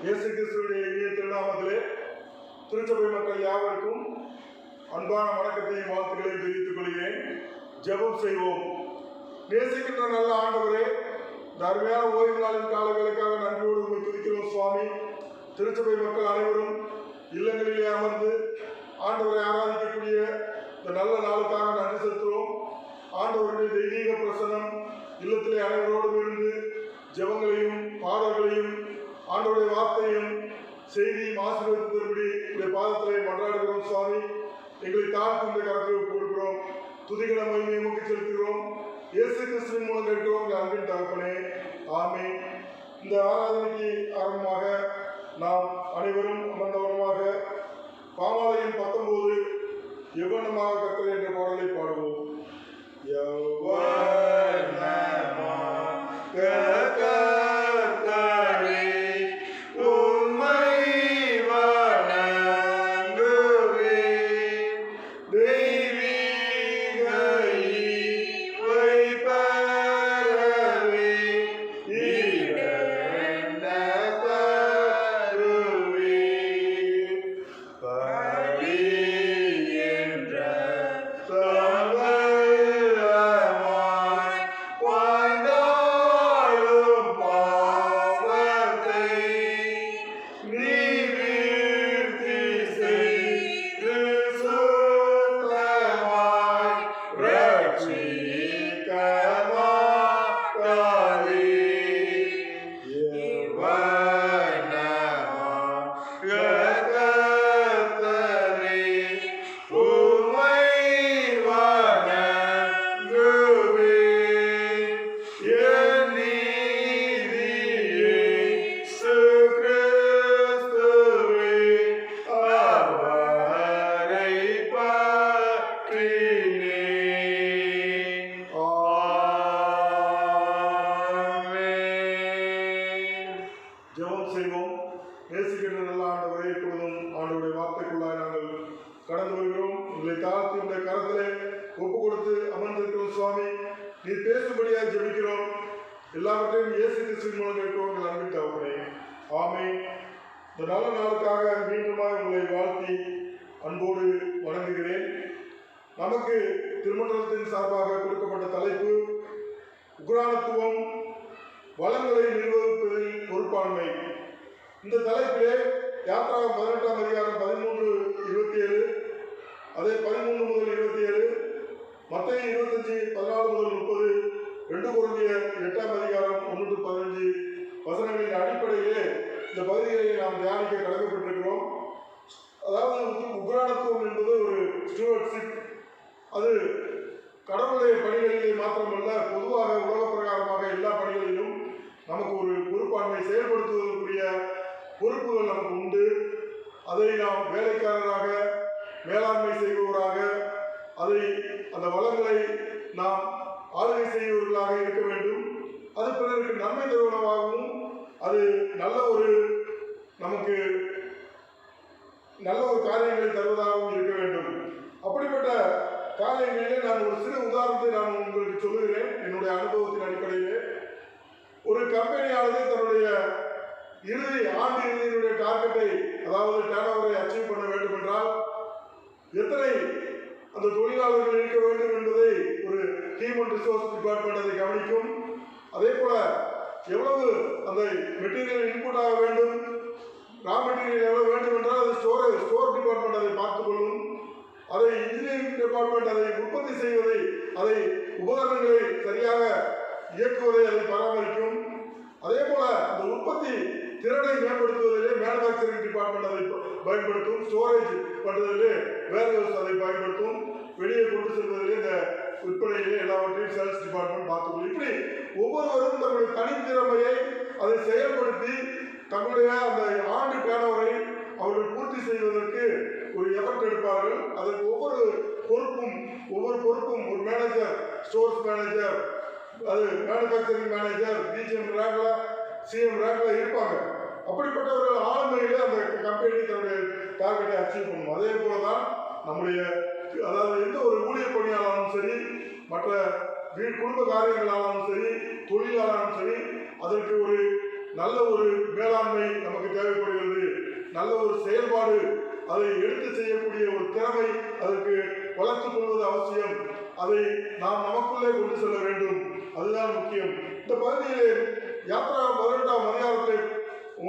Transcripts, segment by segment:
இயேசு கிறிஸ்துவினுடைய இனிய திருநாமத்திலே திருச்சபை மக்கள் யாவருக்கும் அன்பான வணக்கத்தையும் வாழ்த்துக்களையும் தெரிவித்துக் கொள்கிறேன். ஜெபம் செய்வோம். நேசிக்கின்ற நல்ல ஆண்டவரே, அருமையான ஓய்வு நாளின் காலங்களுக்காக நன்றியோடு உங்களை துதிக்கிறோம் சுவாமி. திருச்சபை மக்கள் அனைவரும் இல்லங்களிலே அமர்ந்து ஆண்டவரை ஆராதிக்கக்கூடிய இந்த நல்ல நாளுக்காக நன்றி செலுத்துகிறோம். ஆண்டவருடைய தெய்வீக பிரசனம் இல்லத்திலே அனைவரோடும் இருந்து ஜெபங்களையும் பாடல்களையும் ஆண்டவருடைய வார்த்தையும் செய்தியும் ஆசீர்வதித்தபடி உடைய பாதத்திலே மன்றாடுகிறோம் சுவாமி. எங்களை தாழ்த்தி இந்த கரத்தில் கொடுக்கிறோம். துதிகளை மகிமையை முக்கி செலுத்துகிறோம். இயேசு கிறிஸ்துவின் மூலம் கேட்கிறோம் அன்பின் தகப்பனே, ஆமென். இந்த ஆராதனைக்கு ஆரம்பமாக நாம் அனைவரும் அமர்ந்தவனமாக பாமாலயம் 19 எவ்வனமாக கர்த்தர் என்ற பாடலை பாடுவோம். எல்லாவற்றையும் இயேசு கிறிஸ்துவின் மூலம் கேட்கிறோம் அன்பின் தகப்பனே, ஆமென். இந்த நல்ல நாளுக்காக மீண்டுமாய் உங்களை வாழ்த்தி அன்போடு வணங்குகிறேன். நமக்கு திருமண்டலத்தின் சார்பாக கொடுக்கப்பட்ட தலைப்பு உக்ரானத்துவம், வளங்களை நிர்வகிப்பதில் பொறுப்பாண்மை. இந்த தலைப்பிலே யாத்ராகம் 18ஆம் அதிகாரம் 13-27, அதே 13 முதல் 27, மத்தேயு 25:14 முதல் 30, 2 கொரிந்தியர் 8ஆம் அதிகாரம் 1-15 வசனங்களின் அடிப்படையிலே இந்த பகுதிகளை நாம் தியானிக்க கடமைப்பட்டிருக்கிறோம். அதாவது உக்ரானத்துவம் என்பது ஒரு ஸ்டூவர்ட்ஷிப். அது கடவுளுடைய பணிகளிலே மாத்திரமல்ல, பொதுவாக உலக பிரகாரமாக எல்லா பணிகளிலும் நமக்கு ஒரு பொறுப்பாண்மை செயல்படுத்துவதற்குரிய பொறுப்புகள் நமக்கு உண்டு. அதை நாம் வேலைக்காரராக, மேலாண்மை செய்பவராக, அந்த வளங்களை நாம் ஆளுகை செய்வர்களாக இருக்க வேண்டும். அது பிறருக்கு நன்மை தருவனவாகவும், அது நமக்கு நல்ல ஒரு காரியங்களை தருவதாகவும் இருக்க வேண்டும். அப்படிப்பட்ட காரியங்களிலே நான் ஒரு சிறு உதாரணத்தை நான் உங்களுக்கு சொல்லுகிறேன். என்னுடைய அனுபவத்தின் அடிப்படையிலே ஒரு கம்பெனியானது தன்னுடைய ஆண்டு இறுதியினுடைய டார்கெட்டை, அதாவது டர்ன்ஓவரை அச்சீவ் பண்ண வேண்டும் என்றால் எத்தனை அந்த தொழிலாளர்கள் இருக்க வேண்டும் என்பதை ஒரு ஹியூமன் ரிசோர்ஸ் டிபார்ட்மெண்ட் அதை கவனிக்கும். அதே போல எவ்வளவு அந்த மெட்டீரியல் இன்புட் ஆக வேண்டும், ரா மெட்டீரியல் எவ்வளவு வேண்டும் என்றால் அது ஸ்டோர் டிபார்ட்மெண்ட் அதை பார்த்துக்கொள்ளும். அதை இன்ஜினியரிங் டிபார்ட்மெண்ட் அதை உற்பத்தி செய்வதை, அதை உபகரணங்களை சரியாக இயக்குவதை அதை பராமரிக்கும். அதே போல அந்த உற்பத்தி திறனை மேம்படுத்துவதிலே மேனுஃபேக்சரிங் டிபார்ட்மெண்ட் அதை பயன்படுத்தும். ஸ்டோரேஜ் பண்ணுவதிலே வேர்ஹவுஸ் அதை பயன்படுத்தும். வெளியே கொண்டு செல்வதிலே இந்த விற்பனையிலே எல்லாவற்றையும் சேல்ஸ் டிபார்ட்மெண்ட் பார்த்துக்கொள்ளும். இப்படி ஒவ்வொருவரும் தங்களுடைய தனித்திறமையை அதை செயல்படுத்தி தங்களுடைய அந்த ஆண்டு டர்ன்ஓவரை அவர்கள் பூர்த்தி செய்வதற்கு ஒரு எஃபர்ட் எடுப்பார்கள். அதற்கு ஒவ்வொரு பொறுப்பும் ஒரு மேனேஜர், ஸ்டோர்ஸ் மேனேஜர், அது மேனுஃபேக்சரிங் மேனேஜர், பிஜிஎம் ரேங்க்ல, சிஎம் ரேங்க்ல இருப்பாங்க. அப்படிப்பட்டவர்கள் ஆளுமையில அந்த கம்பெனி தன்னுடைய டார்கெட்டை அச்சீவ் பண்ணும். அதே போலதான் நம்முடைய, அதாவது எந்த ஒரு ஊழிய பணியாளரும் சரி, மற்ற குடும்ப காரியங்களாலும் சரி, தொழிலாளரும் சரி, அதற்கு ஒரு நல்ல ஒரு மேலாண்மை நமக்கு தேவைப்படுகிறது. நல்ல ஒரு செயல்பாடு, அதை எடுத்து செய்யக்கூடிய ஒரு திறமை அதற்கு வளர்த்துக் கொள்வது அவசியம். அதை நாம் நமக்குள்ளே கொண்டு செல்ல வேண்டும். அதுதான் முக்கியம். இந்த பகுதியிலே யாத்ரா 18ஆம் அதிகாரத்திலே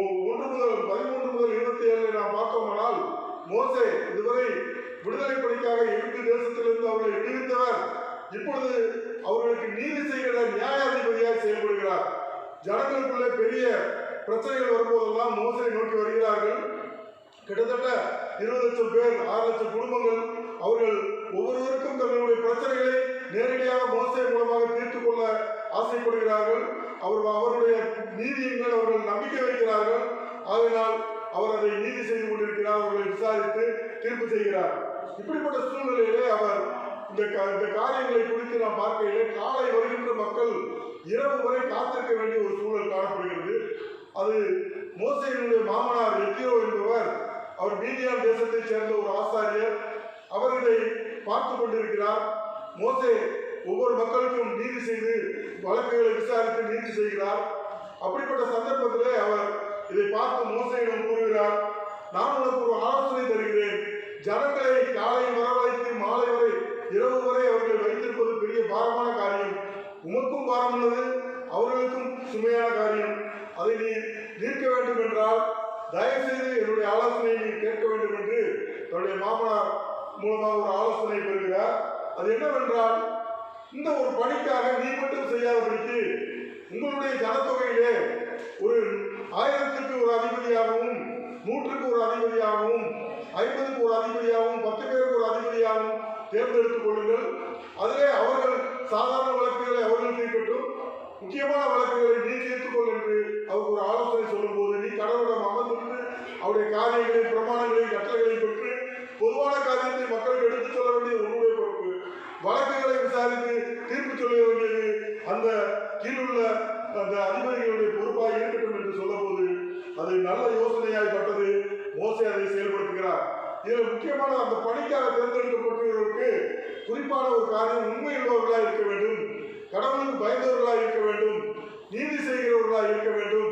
1 முதல் 13 முதல் 27 நாம் பார்த்தோமானால், மோசே இதுவரை விடுதலை பணிக்காக எகிப்து தேசத்திலிருந்து அவர்களை விடுவித்தவர் இப்பொழுது அவர்களுக்கு நீதி செய்கிற நியாயாதிபதியாக செயல்படுகிறார். ஜனங்களுக்குள்ளே பெரிய பிரச்சனைகள் வரும்போதெல்லாம் மோசை நோக்கி வருகிறார்கள். கிட்டத்தட்ட 20 லட்சம் பேர், 6 லட்சம் குடும்பங்கள், அவர்கள் ஒவ்வொருவருக்கும் தங்களுடைய பிரச்சனைகளை நேரடியாக மோசே மூலமாக தீர்த்துக் கொள்ள ஆசைப்படுகிறார்கள். அவருடைய நீதியின் மேல் அவர்கள் நம்பிக்கை வைக்கிறார்கள். அதனால் அவர் அதை நீதி செய்து கொண்டிருக்கிறார். அவர்களை விசாரித்து தீர்ப்பு செய்கிறார். இப்படிப்பட்ட சூழ்நிலையிலே அவர் இந்த காரியங்களை குறித்து நாம் பார்க்கையிலே, காலை வருகின்ற மக்கள் இரவு வரை காத்திருக்க வேண்டிய ஒரு சூழல் காணப்படுகிறது. அது மோசேயினுடைய மாமனார் எத்திரோ என்பவர், அவர் மீதியான் தேசத்தைச் சேர்ந்த ஒரு ஆசாரியர். அவர் இதை பார்த்து கொண்டிருக்கிறார். மோசே ஒவ்வொரு மக்களுக்கும் நீதி செய்து வழக்குகளை விசாரித்து நீதி செய்கிறார். அப்படிப்பட்ட சந்தர்ப்பத்திலே அவர் இதை பார்த்து மோசேயிடம் கூறுகிறார், நான் உனக்கு ஒரு ஆலோசனை தருகிறேன். ஜனங்களை காலையில் வரவழைத்து மாலை வரை, இரவு வரை அவர்களை வைத்திருப்பது பெரிய பாரமான காரியம். உமக்கும் பாரமானது, அவர்களுக்கும் சுமையான காரியம். அதை நீ நீக்க வேண்டும் என்றால் தயவுசெய்து என்னுடைய ஆலோசனையை நீ கேட்க வேண்டும் என்று தன்னுடைய மாமனார் மூலமாக ஒரு ஆலோசனை பெறுகிறார். அது என்னவென்றால், இந்த ஒரு பணிக்காக நீ மட்டும் செய்யாதபடிக்கு உங்களுடைய ஜனத்தொகையிலே ஒரு 1000க்கு ஒரு அதிபதியாகவும், 100க்கு ஒரு அதிபதியாகவும், 50க்கு ஒரு அதிபதியாகவும், 10 பேருக்கு ஒரு அதிபதியாகவும் தேர்ந்தெடுத்துக் கொள்ளுங்கள். அதிலே அவர்கள் சாதாரண வழக்குகளை அவர்கள் தீர்க்கட்டும், முக்கியமான வழக்குகளை நீ தீர்த்துக்கொள் என்று அவருக்கு ஒரு ஆலோசனை சொல்லும் போது, நீ கடவுளிடம் அமர்ந்திருந்து அவருடைய காரியங்களையும் பிரமாணங்களையும் கட்டளைகளையும் பெற்று பொதுவான காரியத்தை மக்களுக்கு எடுத்துச் சொல்ல வேண்டிய உன்னுடைய பொறுப்பு. வழக்குகளை விசாரித்து தீர்ப்பு சொல்ல வேண்டியது அந்த கீழுள்ள அந்த அதிபதிகளுடைய பொறுப்பாக இருக்கட்டும் என்று சொல்ல போது, அது நல்ல யோசனையாய்ப்பட்டது. மோசே அதை செயல்படுத்துகிறார். இதில் முக்கியமான அந்த பணிக்காக தேர்ந்தெடுக்கப்பட்டவர்களுக்கு குறிப்பான ஒரு காரியம், உண்மையுள்ளவர்களாக இருக்க வேண்டும், கடவுளுக்கு பயந்தவர்களாக இருக்க வேண்டும், நீதி செய்கிறவர்களாக இருக்க வேண்டும்,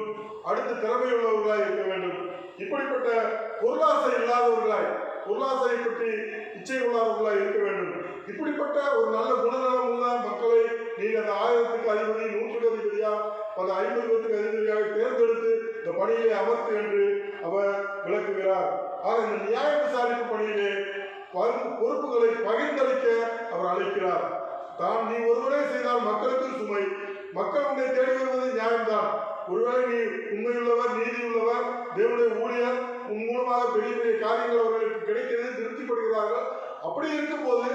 அடுத்து திறமையுள்ளவர்களாக இருக்க வேண்டும். இப்படிப்பட்ட பொருளாசை இல்லாதவர்களாய், பொருளாசையை பற்றி இச்சை உள்ளவர்களாக இருக்க வேண்டும். இப்படிப்பட்ட ஒரு நல்ல குணநலம் உள்ள மக்களை நீங்க அந்த 1000க்கு அதிபதி, 100க்கு அதிபதியா, 50க்கு அதிபதியாக தேர்ந்தெடுத்து இந்த பணியிலே அமர்த்து என்று அவர் விளக்குகிறார். ஆக இந்த நியாய விசாரிப்பு பணியிலே பொறுப்புகளை பகிர்ந்தளிக்க அவர் அழைக்கிறார். தான் நீ ஒருவரே செய்தால் மக்களுக்கு சுமை, மக்கள் உன்னை தேடி வருவது நியாயம்தான். ஒருவேளை நீ உண்மையுள்ளவர், நீதியுள்ளவர், தேவனுடைய ஊழியர், உன் மூலமாக பெரிய பெரிய காரியங்கள் அவர்களுக்கு கிடைக்கிறது, திருப்திப்படுகிறார்கள். அப்படி இருக்கும் போது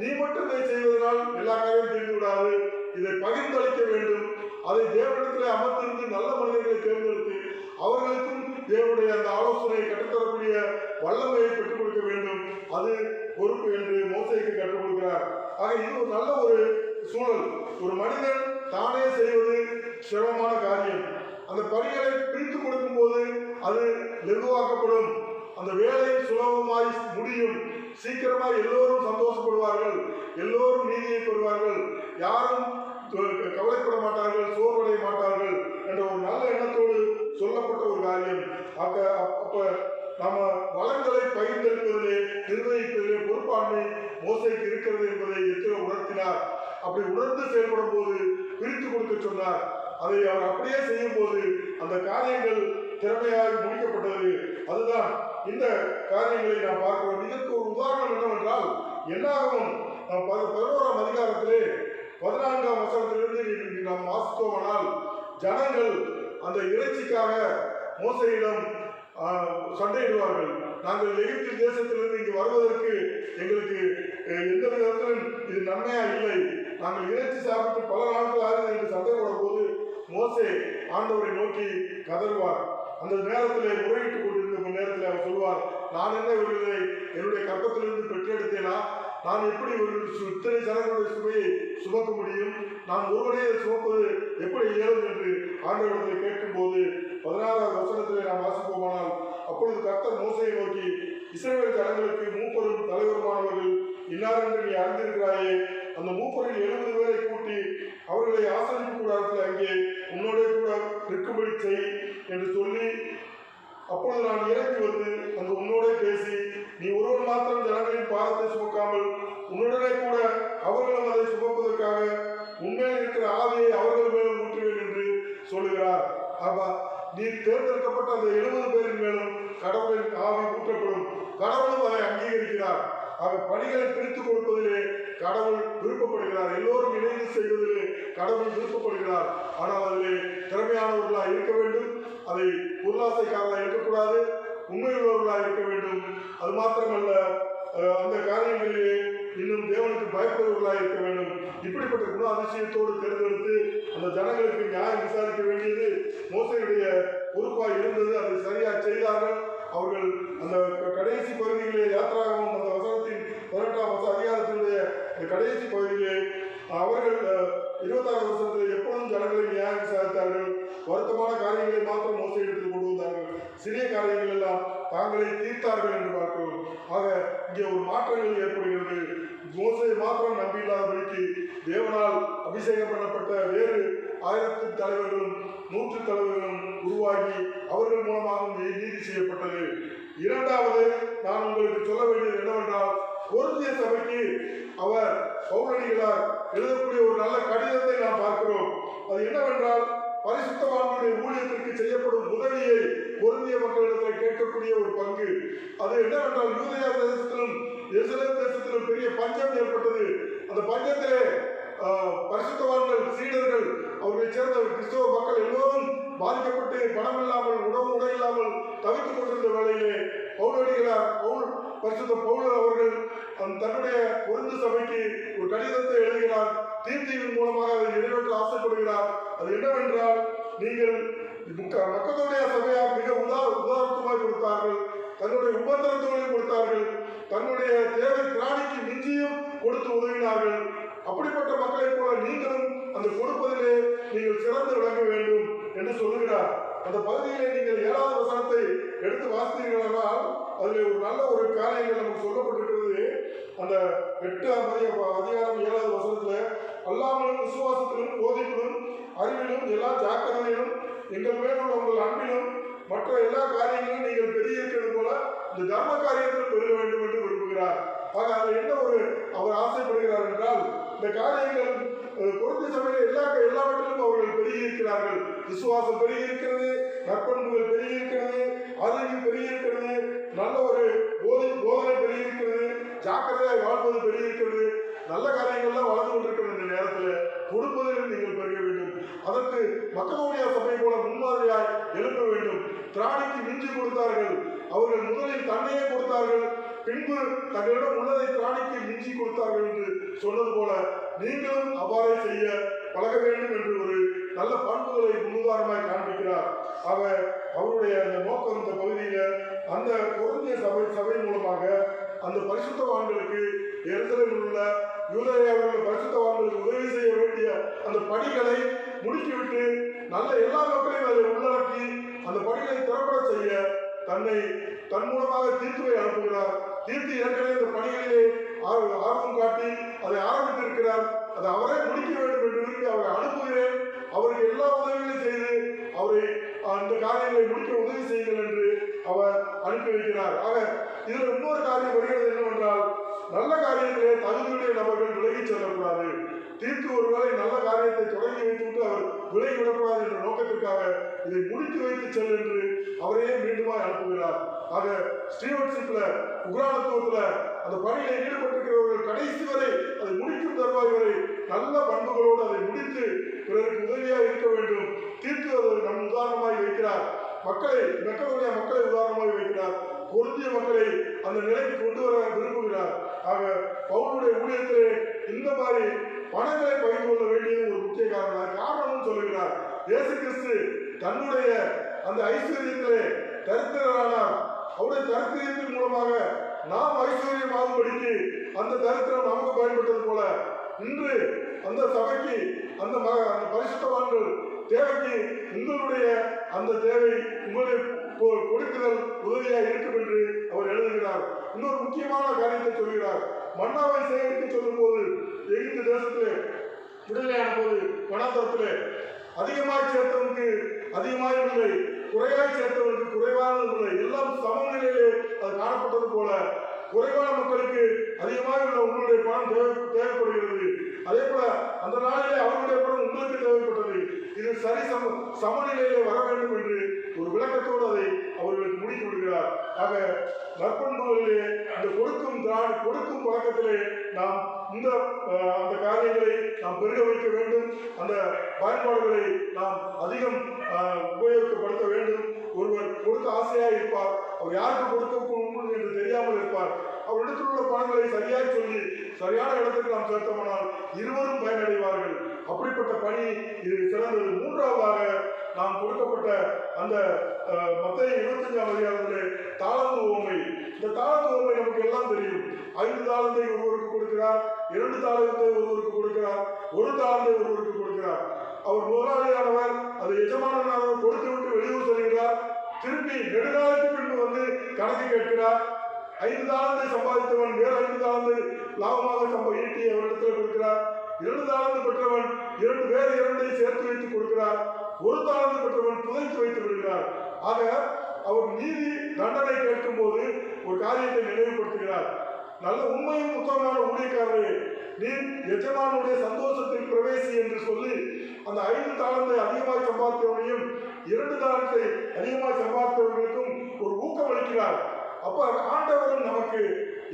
நீ மட்டும் இதை செய்வதனால் எல்லா காரியம் தெரிந்து விடாது. இதை பகிர்ந்தளிக்க வேண்டும். அதை தேவனிடத்திலே அமர்ந்திருந்து நல்ல மனிதர்களை தேர்ந்தெடுத்து அவர்களுக்கும் தேவனுடைய அந்த ஆலோசனையை கற்றுத்தரக்கூடிய வல்லமையை பெற்றுக் கொடுக்க வேண்டும். அது பொறுப்பு என்று மோசேக்கு கற்றுக் கொடுக்கிறார். ஆக இது ஒரு நல்ல ஒரு சூழல். ஒரு மனிதன் தானே செய்வது சிரமமான காரியம். அந்த பணிகளை பிரித்து கொடுக்கும் போது அது லெகுவாக்கப்படும். அந்த வேலை சுலபமாய் முடியும். சீக்கிரமாக எல்லோரும் சந்தோஷப்படுவார்கள், எல்லோரும் நீதியை பெறுவார்கள், யாரும் கவலைப்பட மாட்டார்கள், சோர்வடைய மாட்டார்கள் என்ற ஒரு நல்ல எண்ணத்தோடு சொல்லப்பட்ட ஒரு காரியம். அப்ப நாம வளங்களை பகிர்ந்தெடுப்பதிலே, நிர்வகிப்பதிலே பொறுப்பாண்மை மோசைக்கு இருக்கிறது என்பதை எத்திரோ உணர்த்தினார். அப்படி உணர்ந்து செயல்படும் போது பிரித்து கொடுக்க சொன்னார். அதை அவர் அப்படியே செய்யும் போது அந்த காரியங்கள் திறமையாக முடிக்கப்பட்டது. அதுதான் இந்த காரியங்களை நாம் பார்க்கிறோம். இதற்கு ஒரு உதாரணம் என்னவென்றால், என்னாகும் 11ஆம் அதிகாரத்திலே 14ஆம் வசனத்திலிருந்து நாம் வாசித்தோமானால், ஜனங்கள் அந்த இறைச்சிக்காக மோசையிடம் சண்டையிடுவார்கள். நாங்கள் எகிப்து தேசத்திலிருந்து இங்கு வருவதற்கு எங்களுக்கு எந்த விதத்திலும் இது நன்மையா இல்லை, நாங்கள் இறைச்சி சாப்பிட்டு பல நாட்கள் ஆகுது என்று சண்டை போடும் போது மோசே ஆண்டவரை நோக்கி கதறுவார். அந்த நேரத்திலே முறையிட்டுக் கொண்டிருந்த நேரத்தில் அவர் சொல்வார், நான் என்ன இவர்களை என்னுடைய கற்பத்திலிருந்து பெற்றெடுத்தேனா? நான் எப்படி இவர்கள் இத்தனை ஜனங்களுடைய சுமையை சுமக்க முடியும்? நான் ஒருவனே சுமப்பது எப்படி இயலும் என்று ஆண்டவர்களை கேட்கும் போது 16ஆவது வசனத்திலே நாம் வாசிப்போமானால், அப்பொழுது கர்த்தர் மோசையை நோக்கி, இஸ்ரவேல் ஜனங்களுக்கு மூப்பரும் தலைவருமானவர்கள் இன்னார் என்று நீ அறிந்திருக்கிறாயே, அந்த மூப்பரில் 70 பேரை கூட்டி அவர்களை ஆசரிப்பு கூடாரத்தில் அங்கே உன்னோட கூட நிற்கும்படி செய் என்று சொல்லி, அப்பொழுது நான் இறங்கி வந்து அங்கு உன்னோட பேசி, நீ ஒருவன் மாத்திரம் ஜனங்களின் பாதத்தை சுமக்காமல் உன்னுடனே கூட அவர்களும் அதை சுமப்பதற்காக உண்மையில் இருக்கிற ஆவியை அவர்கள் மேலும் ஊற்றுவேன் என்று சொல்லுகிறார். ஆமா, நீ தேர்ந்தெடுக்கப்பட்ட அந்த 70 பேரின் மேலும் கடவுளின் ஆவி ஊற்றப்படும். கடவுளும் அதை அங்கீகரிக்கிறார். ஆக பணிகளை பிரித்துக் கொடுப்பதிலே கடவுள் விருப்பப்படுகிறார். எல்லோரும் இணைந்து செய்வதிலே கடவுள் விருப்பப்படுகிறார். ஆனால் அதிலே திறமையானவர்களாக இருக்க வேண்டும். அதை பொருளாசைக்காரர்களாக இருக்கக்கூடாது, உண்மையுள்ளவர்களாக இருக்க வேண்டும். அது மாத்திரமல்ல, அந்த காரியங்களிலே இன்னும் தேவனுக்கு பயப்படுவர்களாக இருக்க வேண்டும். இப்படிப்பட்ட குண அதிசயத்தோடு தேர்ந்தெடுத்து அந்த ஜனங்களுக்கு நியாயம் விசாரிக்க வேண்டியது மோசேயுடைய பொறுப்பாக இருந்தது. அதை சரியாக செய்தார்கள். அவர்கள் அந்த கடைசி பகுதியிலே யாத்திராகமம் அந்த வசனத்தின் 18ஆம் அதிகாரத்தினுடைய கடைசி பகுதியிலே அவர்கள் 26ஆம் வசனத்தில் எப்பொழுதும் ஜனங்களை நியாயம் விசாரித்தார்கள். வருத்தமான காரியங்களை மாத்திரம் மோசே எடுத்து கொண்டு வந்தார்கள். சிறிய காரியங்கள் எல்லாம் தாங்களை தீர்த்தார்கள் என்று பார்க்கிறோம். ஆக இங்கே ஒரு மாற்றங்கள் ஏற்படுகிறது. மோசே மாத்திரம் நம்பியில்லாதபடிக்கு தேவனால் அபிஷேகம் பண்ணப்பட்ட வேறு 1000 தலைவர்களும் 100 தலைவர்களும் உருவாகி அவர்கள் மூலமாக நீதி செய்யப்பட்டது. இரண்டாவது நான் உங்களுக்கு சொல்ல வேண்டியது என்னவென்றால், கொரிந்திய சபைக்கு அவர் பவுலடிகளார் எழுதக்கூடிய ஒரு நல்ல கடிதத்தை நாம் பார்க்கிறோம். அது என்னவென்றால், பரிசுத்தவான்களுடைய ஊழியத்திற்கு செய்யப்படும் உதவியை கொரிந்திய மக்களிடத்தில் கேட்கக்கூடிய ஒரு பங்கு. அது என்னவென்றால், யூதேயா தேசத்திலும் எருசலேம் தேசத்திலும் பெரிய பஞ்சம் ஏற்பட்டது. அந்த பஞ்சத்திலே பரிசுத்தவான்கள், சீடர்கள், அவர்களை சேர்ந்த கிறிஸ்தவ மக்கள் எல்லோரும் பாதிக்கப்பட்டு பணம் இல்லாமல், உடை இல்லாமல் தவித்துக் கொண்டிருந்த வேளையிலே பரிசுத்த பவுல் அவர்கள் தன்னுடைய கொரிந்து சபைக்கு ஒரு கடிதத்தை எழுதுகிறார். தீர்த்தியின் மூலமாக அதை நிறைவேற்ற ஆசைப்படுகிறார். அது என்னவென்றால், நீங்கள் மக்களுடைய சபையார் மிக உதாரணமாய் கொடுத்தார்கள். தன்னுடைய உபத்திரத்துகளையும் கொடுத்தார்கள். தன்னுடைய தேவை திராணிக்கு மிஞ்சியும் கொடுத்து உதவினார்கள். அப்படிப்பட்ட மக்களைப் போல நீங்களும் அந்த கொடுப்பதிலே நீங்கள் சிறந்து விளங்க வேண்டும் என்று சொல்லுகிறார். அந்த பகுதியிலே நீங்கள் 7ஆவது வசனத்தை எடுத்து வாசித்தீர்களானால் அதில் ஒரு நல்ல ஒரு காரியங்கள் நமக்கு சொல்லப்பட்டிருக்கிறது. அந்த 8ஆம் அதிகாரம் 7வது வசனத்துல, அல்லாமலும் விசுவாசத்திலும் போதிப்பிலும் அறிவிலும் எல்லா ஜாக்கிரதையிலும் எங்கள் மேலுள்ள உங்கள் அன்பிலும் மற்ற எல்லா காரியங்களும் நீங்கள் பெரிய இருக்கிறது போல இந்த தர்ம காரியத்தில் பெருக வேண்டும் என்று விரும்புகிறார். ஆக அதில் என்ன ஒரு அவர் ஆசைப்படுகிறார் என்றால், இந்த காரியங்கள் கொரிந்திய சபையில் எல்லாவற்றிலும் அவர்கள் பெருகி இருக்கிறார்கள். விசுவாசம் பெருகி இருக்கிறது, நற்பண்புகள் பெருகி இருக்கிறது, அறிவு பெருகி இருக்கிறது, நல்ல ஒரு போதனை பெருகி இருக்கிறது, ஜாக்கிரதையாக வாழ்வது பெருகி இருக்கிறது. நல்ல காரியங்கள்லாம் வளர்ந்து கொண்டிருக்கிற இந்த நேரத்தில் கொடுப்பதில் நீங்கள் பெருக வேண்டும். அதற்கு மக்களுடைய சபை போல முன்மாதிரியாய் எழுப்ப வேண்டும். திராணிக்கு மிஞ்சி கொடுத்தார்கள். அவர்கள் முதலில் தன்னையே கொடுத்தார்கள், பின்பு தங்களிடம் உள்ளதை திராணிக்கு மிஞ்சி கொடுத்தார்கள் என்று சொன்னது போல நீங்களும் அவ்வாறே செய்ய பழக வேண்டும் என்று ஒரு நல்ல பண்புகளை முன்னுதாரணமாய் காண்பிக்கிறார். அவருடைய அந்த நோக்கம் இந்த பகுதியில அந்த கொரிந்திய சபை மூலமாக அந்த பரிசுத்தவான்களுக்கு எருசலேமில் உள்ள யூதேயாவில் பரிசுத்தவான்களுக்கு உதவி செய்ய வேண்டிய அந்த பணிகளை முடுக்கிவிட்டு நல்ல எல்லா மக்களையும் அதை உள்ளடக்கி அந்த பணிகளை திறப்பட செய்ய தன் மூலமாக தீர்த்துவை அனுப்புகிறார். தீர்த்து ஏற்கனவே இந்த பணிகளிலே ஆர்வம் காட்டி அதை ஆரம்பித்திருக்கிறார். அதை அவரே முடிக்க வேண்டும் என்று விரும்பி அவரை அனுப்புகிறேன், அவருக்கு எல்லா உதவிகளையும் செய்து அவரை அந்த காரியங்களை முடிக்க உதவி செய்யுங்கள் என்று அவர் அனுப்பி வைக்கிறார். ஆக இதில் இன்னொரு காரியம் வருகிறது என்னவென்றால், நல்ல காரியத்திலே தகுதியுடைய நபர்கள் விலகி செல்லக்கூடாது. தீர்த்து ஒருவேளை நல்ல காரியத்தை தொடங்கி வைத்துவிட்டு அவர் விலகி விடக்கூடாது என்ற நோக்கத்திற்காக இதை முடித்து வைத்து செல் என்று அவரையே மீண்டுமாய் அனுப்புகிறார். ஆக ஸ்டீவன்ஷிப்ல உக்ரானத்துவத்துல அந்த பணியில் ஈடுபட்டிருக்கிறவர்கள் கடைசி வரை அதை முடிக்கும் தருவாய் வரை நல்ல பண்புகளோடு அதை முடித்து பிறருக்கு உதவியாக இருக்க வேண்டும். தீர்த்து அதை நம் உதாரணமாய் வைக்கிறார். மக்களுடைய மக்களை உதாரணமாய் வைக்கிறார். கொரிந்திய மக்களை அந்த நிலைக்கு கொண்டு வர விரும்புகிறார். ஆக பவுலுடைய ஊழியத்திலே இந்த மாதிரி பணங்களை பகிர்ந்து கொள்ள வேண்டியது ஒரு முக்கிய காரணமும் சொல்லுகிறார். இயேசு கிறிஸ்து தன்னுடைய அந்த ஐஸ்வர்யத்திலே தரித்திரரானார். அவருடைய தரித்திரத்தின் மூலமாக நாம் ஐஸ்வர்யமாகும்படிக்கு அந்த தரித்திரம் நமக்கு பயன்பட்டது போல இன்று அந்த சபைக்கு அந்த பரிசுத்தவான்கள் தேவைக்கு உங்களுடைய அந்த தேவை உங்களுடைய கொடுக்குதல் உதவியாக இருக்கும் என்று அவர் எழுதுகிறார். இன்னொரு முக்கியமான காரியத்தை சொல்கிறார். மன்னாவை சேகரிக்க சொல்லும் போது எகிப்து தேசத்திலே விடுதலையான போது வனாந்தரத்திலே அதிகமாய் சேர்த்தவனுக்கு அதிகமாய் இல்லை, குறைவாய் சேர்த்தவனுக்கு குறைவான இல்லை, எல்லாம் சமநிலையிலே அது காணப்பட்டது போல குறைவான மக்களுக்கு அதிகமாக உள்ள உங்களுடைய பணம் தேவைப்படுகிறது. அதே போல அந்த நாளிலே அவர்களுடைய பணம் உங்களுக்கு தேவைப்பட்டது. இது சரி சமநிலையிலே வர வேண்டும் என்று ஒரு விளக்கத்தோடு அதை அவர்களுக்கு முடித்து விடுகிறார். ஆக நற்பண்புகளிலே அந்த கொடுக்கும் பழக்கத்திலே நாம் அந்த காரியங்களை நாம் பெருக வைக்க வேண்டும். அந்த பயன்பாடுகளை நாம் அதிகம் உபயோகப்படுத்த வேண்டும். ஒருவர் கொடுக்க ஆசையாக இருப்பார், அவர் யாருக்கு கொடுக்க என்று தெரியாமல் இருப்பார். அவரிடத்தில் உள்ள பணங்களை சரியாக சொல்லி சரியான இடத்துக்கு நாம் செலுத்தமானால் இருவரும் பயனடைவார்கள். அப்படிப்பட்ட பணி இது சிறந்தது. மூன்றாவதாக நாம் கொடுக்கப்பட்ட அந்த மத்தேயு 25ஆம் அதிகாரத்திலே தாளந்து உவமை. இந்த தாளந்து உவமை நமக்கு எல்லாம் தெரியும். 5 தாளந்தை ஒருவருக்கு கொடுக்கிறார், 2 தாளந்தை ஒருவருக்கு கொடுக்கிறார், 1 தாளந்தை ஒருவருக்கு கொடுக்கிறார். அவர் முதலாளியானவர் அது எஜமானவர் கொடுத்து விட்டு வெளியூர் செல்கிறார். திரும்பி நெடுநாளைக்கு பின்பு வந்து கணக்கு கேட்கிறார். 5 தாளந்தை சம்பாதித்தவன் வேறு 5 தாளந்தை லாபமாக ஈட்டி அவரிடத்தில் கொடுக்கிறார். 2 தாளந்து பெற்றவன் வேறு 2ஐ சேர்த்து வைத்து கொடுக்கிறார். 1 தாளந்து பெற்றவன் புதைத்து வைத்து விடுகிறார். ஆக அவர் நீதி தண்டனை கேட்கும் போது ஒரு காரியத்தை நினைவுபடுத்துகிறார். நல்ல உண்மையும் உத்தமமான ஊழியக்காரரே, நீ எஜமானுடைய சந்தோஷத்தில் பிரவேசி என்று சொல்லி அந்த 5 தாளந்தை அதிகமாக சம்பாதித்தவனையும் 2 தாளத்தை அதிகமாக சம்பாதித்தவர்களுக்கும் ஒரு ஊக்கம் அளிக்கிறார். அப்ப ஆண்டவரும் நமக்கு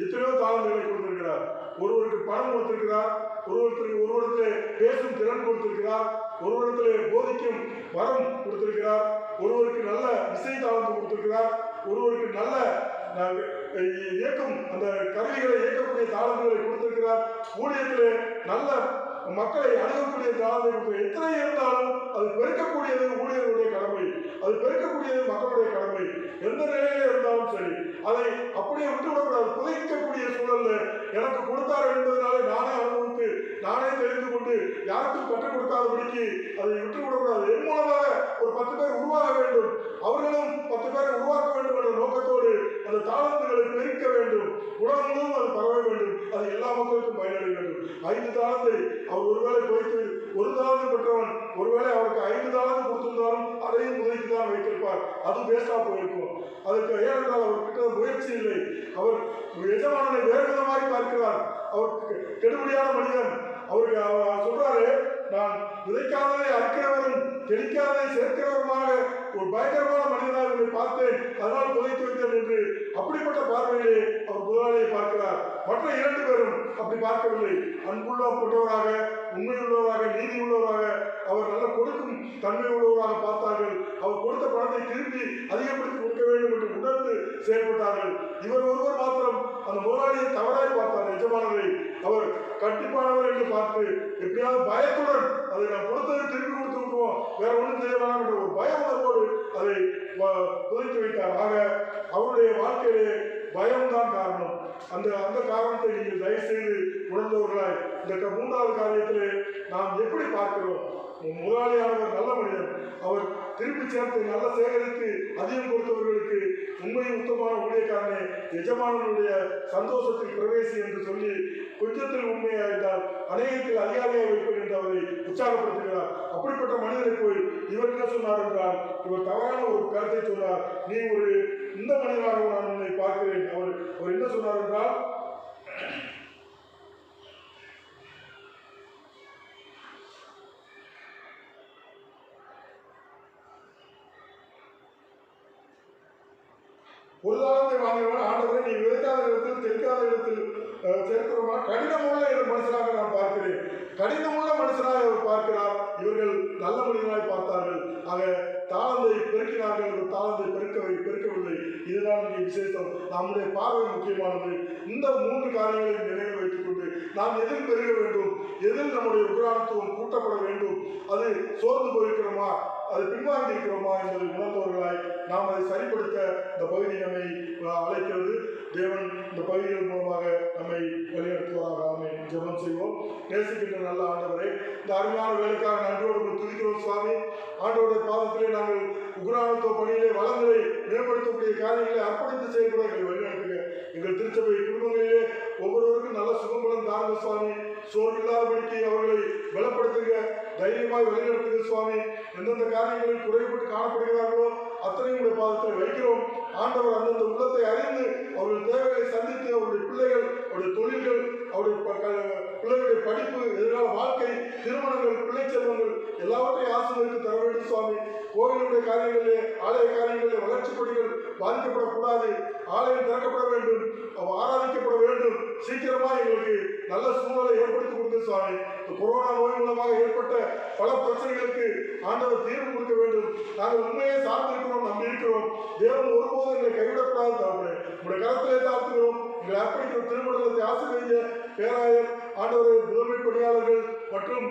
எத்தனையோ தாளந்துகளை கொடுத்திருக்கிறார். ஒருவருக்கு பணம் கொடுத்திருக்கிறார், ஒருவரிடத்திலே பேசும் திறன் கொடுத்திருக்கிறார், ஒருவரிடத்திலே போதிக்கும் வரம் கொடுத்திருக்கிறார், ஒருவருக்கு நல்ல இசை தாளந்து கொடுத்திருக்கிறார், ஒருவருக்கு நல்ல இயக்கும் அந்த கருவிகளை இயக்கக்கூடிய தாளந்துகளை கொடுத்திருக்கிறார், ஊழியத்திலே நல்ல மக்களை அணுகக்கூடிய தாளந்தை எத்தனை இருந்தாலும் அது பெருக்கக்கூடியது ஊழியர்களுடைய கடமை, அது பெருக்கக்கூடியது மக்களுடைய கடமை. எந்த நிலையில இருந்தாலும் சரி அதை அப்படியே விட்டுவிடக்கூடாது. புதைக்கக்கூடிய சூழல்ல எனக்கு கொடுத்தார் என்பதனாலே நானே அனுபவித்து நானே தெரிந்து கொண்டு யாருக்கும் கற்றுக் கொடுக்காதபடிக்கு அதை விட்டுவிடக்கூடாது. என் மூலமாக ஒரு 10 பேர் உருவாக வேண்டும், அவர்களும் 10 பேரை உருவாக்க வேண்டும் என்ற நோக்கத்தோடு அந்த தாளந்துகளை பெருக்க வேண்டும். உலகம் முழுவதும் அது பரவ வேண்டும், அது எல்லா மக்களுக்கும் பயனடைய வேண்டும். 5 தாளந்தை அவர் ஒருவேளை குறைத்து 1 தாளந்து பெற்றவன் ஒருவேளை அவருக்கு 5 தாளந்து கொடுத்திருந்தாலும் அதையும் முதைத்து தான் வைத்திருப்பார். அது வேஸ்டா போயிருக்கும். அதற்கு ஏனென்றால் அவர்கிட்ட முயற்சி இல்லை. அவர் எஜமானனை வேறு விதமாக பார்க்கிறார். அவர் கெடுபடியான மனிதன். அவருக்கு சொல்றாரு, நான் விதைக்காததை அறுக்கிறவரும் தெளிக்காததை சேர்க்கிறவருமாக ஒரு பயங்கரமான மனிதனாக இவரை பார்த்தேன், அதனால் புதைத்து வைத்தேன் என்று அப்படிப்பட்ட பார்வையிலே அவர் முதலாளியை பார்க்கிறார். மற்ற 2 பேரும் அப்படி பார்க்கவில்லை. அன்புள்ளவராக, உண்மையுள்ளவராக, நீதி உள்ளவராக, அவர் நல்ல கொடுக்கும் தன்மை உள்ளவராக பார்த்தார்கள். அவர் கொடுத்த பணத்தை திருப்பி அதிகப்படுத்தி கொடுக்க வேண்டும் என்று உணர்ந்து செயல்பட்டார்கள். இவர் ஒருவர் மாத்திரம் அந்த முதலாளியை தவறாய் பார்த்தார். எஜமானரை அவர் கண்டிப்பானவர் என்று பார்த்து எப்படியாவது பயத்துடன் அதை நாம் கொடுத்ததை திருப்பி கொடுத்து விட்டுவோம், வேற ஒன்றும் செய்ய வேண்டாம் என்ற ஒரு பய உணர்வோடு அதை புதைத்து வைத்தார். ஆக அவருடைய வாழ்க்கையிலே பயம்தான் காரணம். அந்த காரணத்தை நீங்கள் தயவு செய்து உணர்ந்தவர்களாய் இந்த 3வது காரியத்திலே நாம் எப்படி பார்க்கிறோம்? முதலாளியானவர் நல்ல மனிதன். அவர் திருப்பி சேர்த்து நல்ல சேகரித்து அதிகம் கொடுத்தவர்களுக்கு உண்மையும் உத்தமான ஊழியக்காரனே, எஜமானனுடைய சந்தோஷத்தில் பிரவேசி என்று சொல்லி கொஞ்சத்தில் உண்மையாயிருந்தால் அநேகத்தில் அதிகாரியாக வைப்பேன் என்று அவரை உற்சாகப்படுத்துகிறார். அப்படிப்பட்ட மனிதரை போய் இவர் என்ன சொன்னார் என்றால், இவர் தவறான ஒரு கருத்தை சொன்னார். நீ இந்த மனிதனாக நான் உன்னை பார்க்கிறேன். அவர் என்ன சொன்னார் என்றால், ஒரு தாளந்தை வாங்கினவன், ஆண்டவரை நீ விதைக்காத இடத்தில் தெற்காத இடத்தில் சேர்க்கிறோமா கடினமுள்ள மனுஷனாக நான் பார்க்கிறேன். கடினமுள்ள மனுஷனாக அவர் பார்க்கிறார். இவர்கள் நல்ல மனிதனாய் பார்த்தார்கள். ஆக தாளந்தை பெருக்கினார்கள், தாளந்தை பெருக்கவில்லை. இதுதான் இங்கே விசேஷம். நம்முடைய பார்வை முக்கியமானது. இந்த 3 காரியங்களை நினைவில் வைத்துக் கொண்டு நாம் எதில் பெருக வேண்டும், எதில் நம்முடைய உக்ரானத்துவம் கூட்டப்பட வேண்டும், அது சோர்ந்து போயிருக்கிறோமா, அது பின்வாங்கி இருக்கிறோமா என்பதை உணர்ந்தவர்களாய் நாம் அதை சரிப்படுத்த இந்த பகுதி நம்மை அழைக்கிறது. தேவன் இந்த பகுதிகள் மூலமாக நம்மை வழிநடத்துவதாக ஆமென். ஜெபம் செய்வோம். நேசிக்கின்ற நல்ல ஆண்டவரே, இந்த அருமையான வேலைக்காக நன்றியோடு துதிக்கிறோம் சுவாமி. ஆண்டவருடைய பாதத்திலே நாங்கள் உக்ரானத்துவ பணியிலே வளங்களை மேம்படுத்தக்கூடிய காரியங்களை அர்ப்பணித்து செயல்பட எங்களை வழிநடத்துங்க. எங்கள் திருச்சபை குடும்பங்களிலே ஒவ்வொருவருக்கும் நல்ல சுகம்பலம் தாருங்க சுவாமி. சோர்வில்லாதபடிக்கு அவர்களை பலப்படுத்துங்க, தைரியமாய் வழிநடத்துங்க சுவாமி. எந்தெந்த காரியங்களில் குறைபட்டு காணப்படுகிறார்களோ அத்தனை உடைய பாதத்தில் வைக்கிறோம் ஆண்டவர். அந்தந்த உள்ளத்தை அறிந்து அவர்கள் தேவைகளை சந்தித்து அவருடைய பிள்ளைகள், அவருடைய தொழில்கள், அவருடைய பிள்ளைகளுடைய படிப்பு, எதிர்கால வாழ்க்கை, திருமணங்கள், பிள்ளை செல்வங்கள் எல்லாவற்றையும் ஆசீர்வதித்து தர வேண்டும் சுவாமி. கோவிலுடைய காரியங்களிலே, ஆலய காரியங்களிலே வளர்ச்சி பணிகள் பாதிக்கப்படக்கூடாது. ஆலயம் திறக்கப்பட வேண்டும், ஆராதிக்கப்பட வேண்டும். சீக்கிரமா எங்களுக்கு நல்ல சூழ்நிலை ஏற்படுத்தி கொடுங்க சுவாமி. கொரோனா நோய் மூலமாக ஏற்பட்ட பல பிரச்சனைகளுக்கு ஆண்டவர் தீர்வு கொடுக்க வேண்டும். நாங்கள் உண்மையை சார்ந்திருக்கிறோம், நம்பி இருக்கிறோம். தேவன் ஒருபோதும் எங்களை கைவிடக்கூடாது. தாழ்வு உங்களுடைய கரத்திலே தாழ்த்துகிறோம். எங்களை அர்ப்பணிக்கிற திருமண்டலத்தை ஆசீர்வதிங்க. பேராயர் ஆண்டவர், முதன்மை பணியாளர்கள் மற்றும்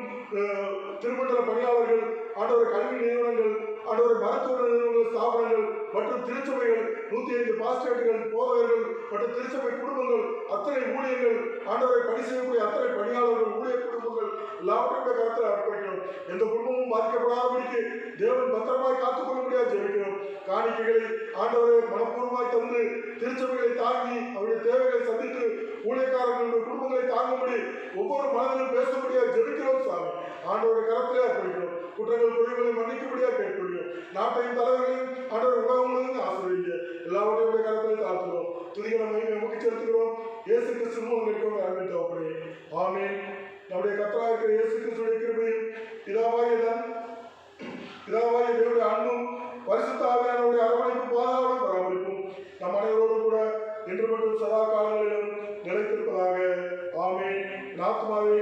திருமண்டல பணியாளர்கள், ஆண்டவர் கல்வி நிறுவனங்கள், ஆண்டவர் மருத்துவ நிறுவனங்கள், ஸ்தாபனங்கள் மற்றும் திருச்சபைகள், 105 பாஸ்டேட்டுகள், போதகர்கள் மற்றும் திருச்சபை குடும்பங்கள், அத்தனை ஊழியர்கள், ஆண்டவரை பணி செய்யக்கூடிய அத்தனை பணியாளர்கள், ஊழியர் குடும்பங்கள் எல்லாவற்றையும் கருத்தில் அர்ப்பணிக்கிறோம். எந்த குடும்பமும் பாதிக்கப்படாதபடிக்கு தேவன் பத்திரமாய் காத்துக்கொள்ள முடியாது ஜெபிக்கிறோம். காணிக்கைகளை ஆண்டவரை மனப்பூர்வமாய் தந்து திருச்சபைகளை தாங்கி அவருடைய தேவைகளை சந்தித்து ஊழியக்காரர்களுடைய குடும்பங்களை தாங்கும்படி ஒவ்வொரு மனதிலும் பேசக்கூடியாக ஜெபிக்கிறோம் சாமி. ஆண்டவரை கரத்திலே அர்ப்பணிக்கிறோம். குற்றங்கள் குறைகளை மன்னிக்கும்படியாக கேட்கிறோம். நாட்டையும் தலைவர்களையும் ஆண்டவர் உலகங்களையும் ஆசீர்வதிங்க. எல்லாவற்றையும் கரத்திலே தாழ்த்துகிறோம். துதிகளை நமக்கு செலுத்துகிறோம். இயேசு கிறிஸ்து மூலம் கேட்கிறோம். ஆமென். ஆமென். நம்முடைய கர்த்தராகிய இருக்கிற இயேசு கிறிஸ்துவின் கிருபையும் பிதாவாகிய தேவனுடைய அன்பும் பரிசுத்த ஆவியானவருடைய அரவணைப்பு பாதுகாவலும் பராமரிப்பும் நம் அனைவரோடும் கூட இன்று மற்றும் சதா காலங்களிலும் நிலைத்திருப்பதாக. ஆமென். ஆத்துமாவே